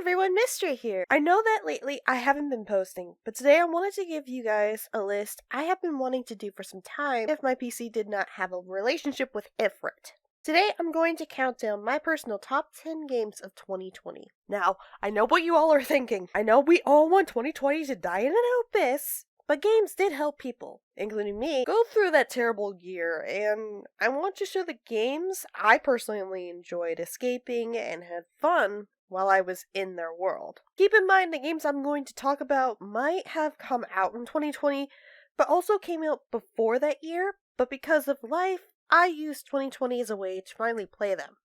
everyone, Mystery here. I know that lately I haven't been posting, but today I wanted to give you guys a list I have been wanting to do for some time if my PC did not have a relationship with Ifrit. Today I'm going to count down my personal top 10 games of 2020. Now, I know what you all are thinking. I know we all want 2020 to die in an abyss, but games did help people, including me, go through that terrible year, and I want to show the games I personally enjoyed escaping and had fun while I was in their world. Keep in mind the games I'm going to talk about might have come out in 2020, but also came out before that year, but because of life, I used 2020 as a way to finally play them.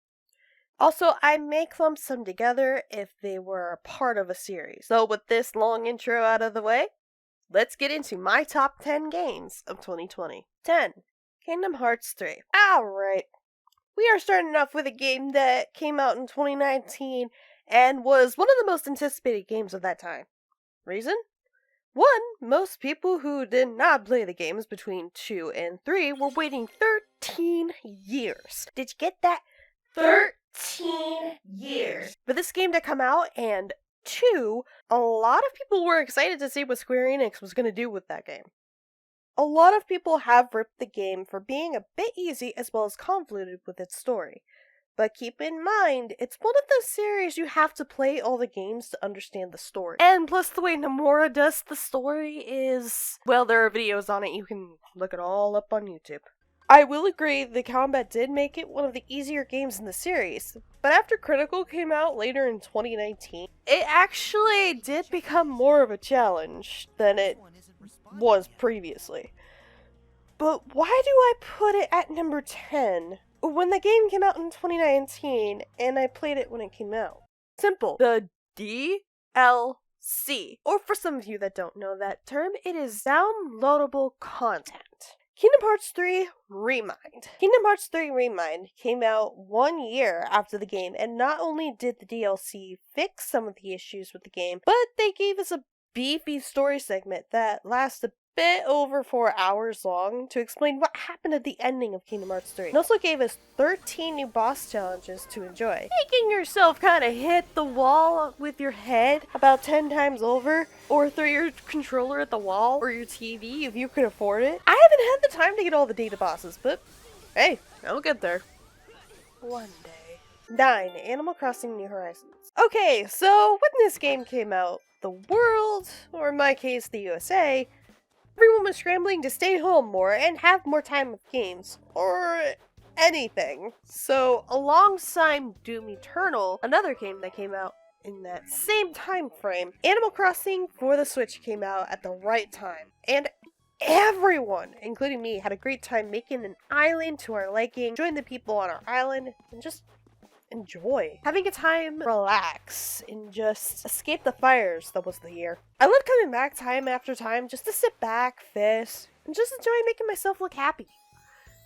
Also, I may clump some together if they were a part of a series. So with this long intro out of the way, let's get into my top 10 games of 2020. 10. Kingdom Hearts 3. Alright, we are starting off with a game that came out in 2019 and was one of the most anticipated games of that time. Reason? 1. Most people who did not play the games between 2 and 3 were waiting 13 years. Did you get that? 13 years for this game to come out, and 2, a lot of people were excited to see what Square Enix was going to do with that game. A lot of people have ripped the game for being a bit easy as well as convoluted with its story. But keep in mind, it's one of those series you have to play all the games to understand the story. And plus the way Nomura does the story is, well, there are videos on it, you can look it all up on YouTube. I will agree the combat did make it one of the easier games in the series, but after Critical came out later in 2019, it actually did become more of a challenge than it was previously. But why do I put it at number 10 when the game came out in 2019 and I played it when it came out? Simple. The DLC. Or for some of you that don't know that term, it is downloadable content. Kingdom Hearts 3 Remind. Kingdom Hearts 3 Remind came out 1 year after the game, and not only did the DLC fix some of the issues with the game, but they gave us a beefy story segment that lasts a bit over 4 hours long to explain what happened at the ending of Kingdom Hearts 3. It also gave us 13 new boss challenges to enjoy. Making yourself kind of hit the wall with your head about 10 times over, or throw your controller at the wall or your TV if you can afford it. I haven't had the time to get all the data bosses, but hey, I'll get there. One day. 9. Animal Crossing New Horizons. Okay, so when this game came out, the world, or in my case the USA, everyone was scrambling to stay home more and have more time with games, or anything. So, alongside Doom Eternal, another game that came out in that same time frame, Animal Crossing for the Switch came out at the right time. And everyone, including me, had a great time making an island to our liking, join the people on our island, and just enjoy. Having a time relax and just escape the fires that was the year. I love coming back time after time just to sit back, fish, and just enjoy making myself look happy.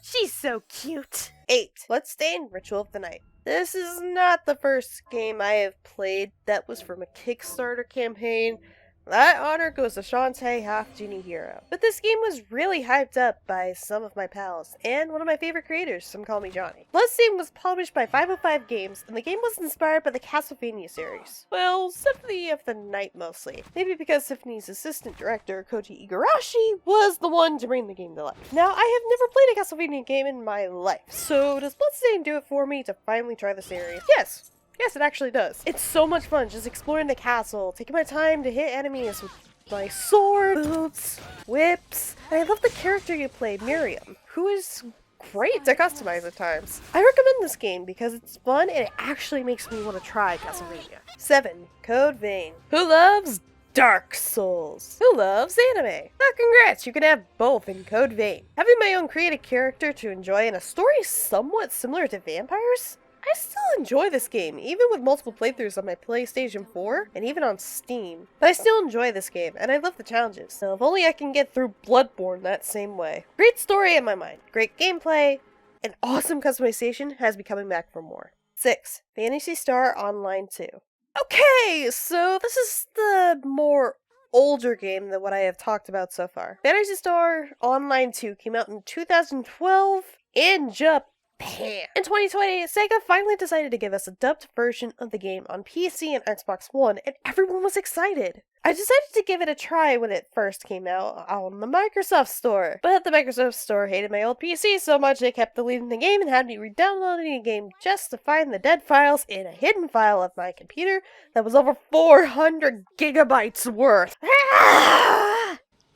She's so cute. 8. Bloodstained Ritual of the Night. This is not the first game I have played that was from a Kickstarter campaign. That honor goes to Shantae, half Genie Hero. But this game was really hyped up by some of my pals, and one of my favorite creators, some call me Johnny. Bloodstained was published by 505 Games, and the game was inspired by the Castlevania series. Well, Symphony of the Night mostly. Maybe because Symphony's assistant director, Koji Igarashi, was the one to bring the game to life. Now, I have never played a Castlevania game in my life, so does Bloodstained do it for me to finally try the series? Yes! Yes, it actually does. It's so much fun just exploring the castle, taking my time to hit enemies with my sword, boots, whips. And I love the character you play, Miriam, who is great to customize at times. I recommend this game because it's fun and it actually makes me want to try Castlevania. 7. Code Vein. Who loves Dark Souls? Who loves anime? Well, congrats, you can have both in Code Vein. Having my own creative character to enjoy and a story somewhat similar to vampires? I still enjoy this game, even with multiple playthroughs on my PlayStation 4, and even on Steam. But I still enjoy this game, and I love the challenges. So if only I can get through Bloodborne that same way. Great story in my mind, great gameplay, and awesome customization has me coming back for more. 6. Phantasy Star Online 2. Okay, so this is the more older game than what I have talked about so far. Phantasy Star Online 2 came out in 2012 in Japan. Bam! In 2020, Sega finally decided to give us a dubbed version of the game on PC and Xbox One, and everyone was excited. I decided to give it a try when it first came out on the Microsoft Store, but the Microsoft Store hated my old PC so much they kept deleting the game and had me re-downloading the game just to find the dead files in a hidden file of my computer that was over 400 gigabytes worth.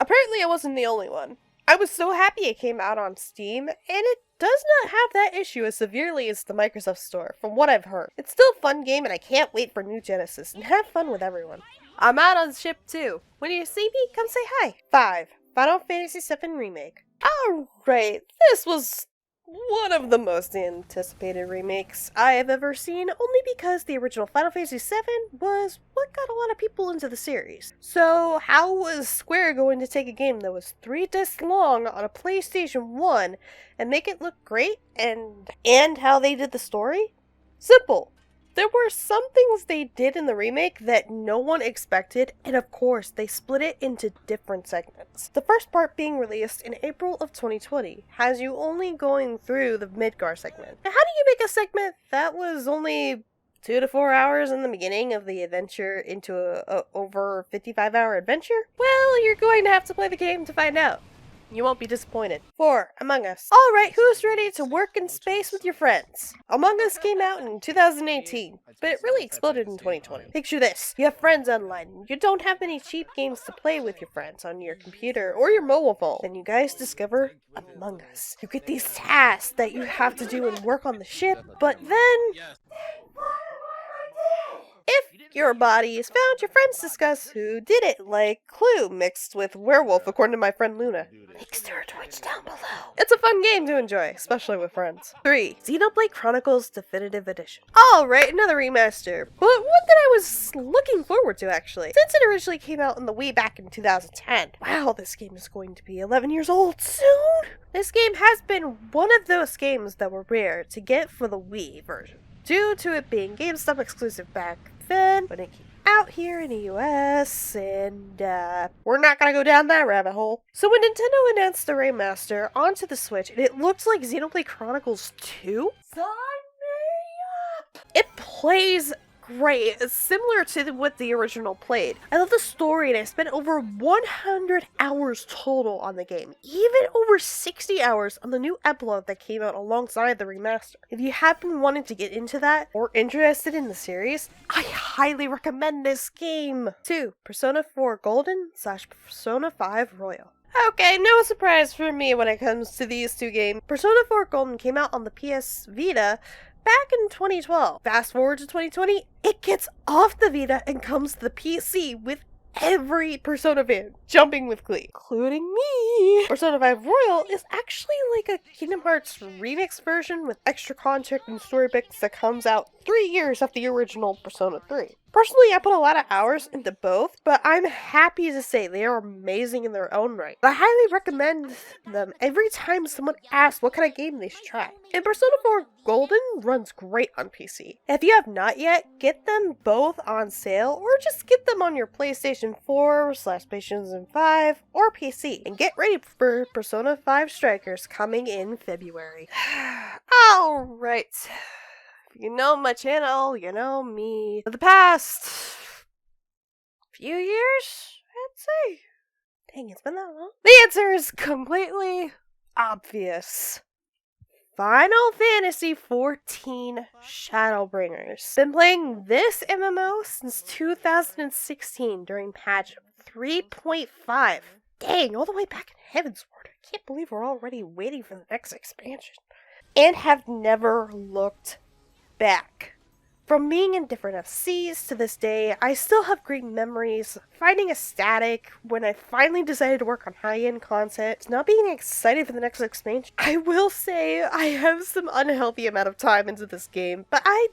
Apparently I wasn't the only one. I was so happy it came out on Steam, and it does not have that issue as severely as the Microsoft Store, from what I've heard. It's still a fun game, and I can't wait for New Genesis, and have fun with everyone. I'm out on ship 2. When you see me, come say hi. 5. Final Fantasy VII Remake. Alright, this was one of the most anticipated remakes I have ever seen, only because the original Final Fantasy VII was what got a lot of people into the series. So how was Square going to take a game that was 3 discs long on a PlayStation 1 and make it look great, and how they did the story? Simple. There were some things they did in the remake that no one expected, and of course, they split it into different segments. The first part being released in April of 2020 has you only going through the Midgar segment. Now, how do you make a segment that was only 2 to 4 hours in the beginning of the adventure into a over 55-hour adventure? Well, you're going to have to play the game to find out. You won't be disappointed. 4. Among Us. Alright, who's ready to work in space with your friends? Among Us came out in 2018, but it really exploded in 2020. Picture this. You have friends online. You don't have many cheap games to play with your friends on your computer or your mobile phone. Then you guys discover Among Us. You get these tasks that you have to do and work on the ship, but then if your body is found, your friends discuss who did it, like Clue mixed with Werewolf, according to my friend Luna. Links to her Twitch down below. It's a fun game to enjoy, especially with friends. 3. Xenoblade Chronicles Definitive Edition. Alright, another remaster, but one that I was looking forward to, actually, since it originally came out on the Wii back in 2010. Wow, this game is going to be 11 years old soon! This game has been one of those games that were rare to get for the Wii version, due to it being GameStop exclusive back then when it came out here in the US, and we're not gonna go down that rabbit hole. So when Nintendo announced the remaster onto the Switch, and it looked like Xenoblade Chronicles 2, sign me up! It plays great. It's similar to what the original played. I love the story, and I spent over 100 hours total on the game, even over 60 hours on the new epilogue that came out alongside the remaster. If you have been wanting to get into that or interested in the series, I highly recommend this game. 2. Persona 4 Golden / Persona 5 Royal. Okay, no surprise for me when it comes to these two games. Persona 4 Golden came out on the PS Vita back in 2012. Fast forward to 2020, it gets off the Vita and comes to the PC with every Persona fan jumping with glee, including me. Persona 5 Royal is actually like a Kingdom Hearts remix version with extra content and story bits that comes out 3 years after the original Persona 3. Personally, I put a lot of hours into both, but I'm happy to say they are amazing in their own right. I highly recommend them every time someone asks what kind of game they should try. And Persona 4 Golden runs great on PC. If you have not yet, get them both on sale, or just get them on your PlayStation 4 / PlayStation 5 or PC. And get ready for Persona 5 Strikers coming in February. Alright. You know my channel, you know me. For the past few years, I'd say. Dang, it's been that long. The answer is completely obvious. Final Fantasy XIV Shadowbringers. Been playing this MMO since 2016 during patch 3.5. Dang, all the way back in Heavensward. I can't believe we're already waiting for the next expansion. And have never looked back. From being in different FCs to this day, I still have great memories, finding ecstatic when I finally decided to work on high-end content, now being excited for the next expansion. I will say I have some unhealthy amount of time into this game, but I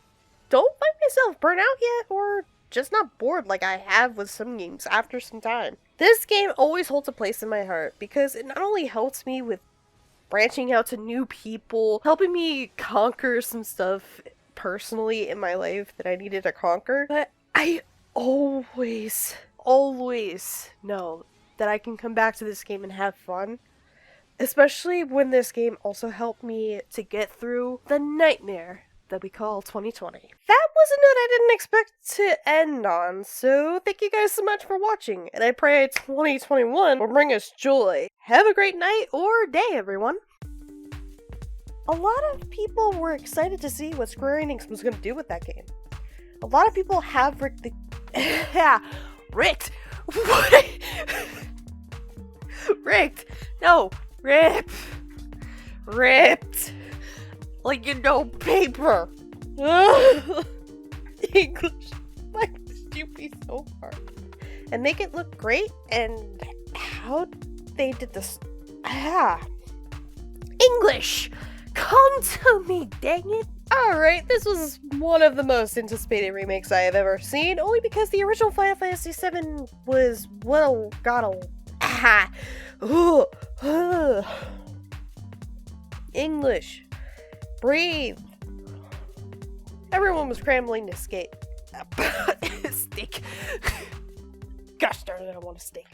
don't find myself burnt out yet, or just not bored like I have with some games after some time. This game always holds a place in my heart, because it not only helps me with branching out to new people, helping me conquer some stuff personally in my life that I needed to conquer, but I always know that I can come back to this game and have fun Especially when this game also helped me to get through the nightmare that we call 2020. That was a note I didn't expect to end on, so thank you guys so much for watching, and I pray 2021 will bring us joy. Have a great night or day, everyone! A lot of people were excited to see what Square Enix was going to do with that game. A lot of people have ricked the... yeah, ricked! What? Ricked! No! Ripped! Ripped! Like, paper! English, why must you be so hard? And make it look great, and how they did this... English! Come to me, dang it! Alright, this was one of the most anticipated remakes I have ever seen, only because the original Final Fantasy VII was, well, English. Breathe. Everyone was scrambling to escape. Steak. Gosh darn it, I want a steak.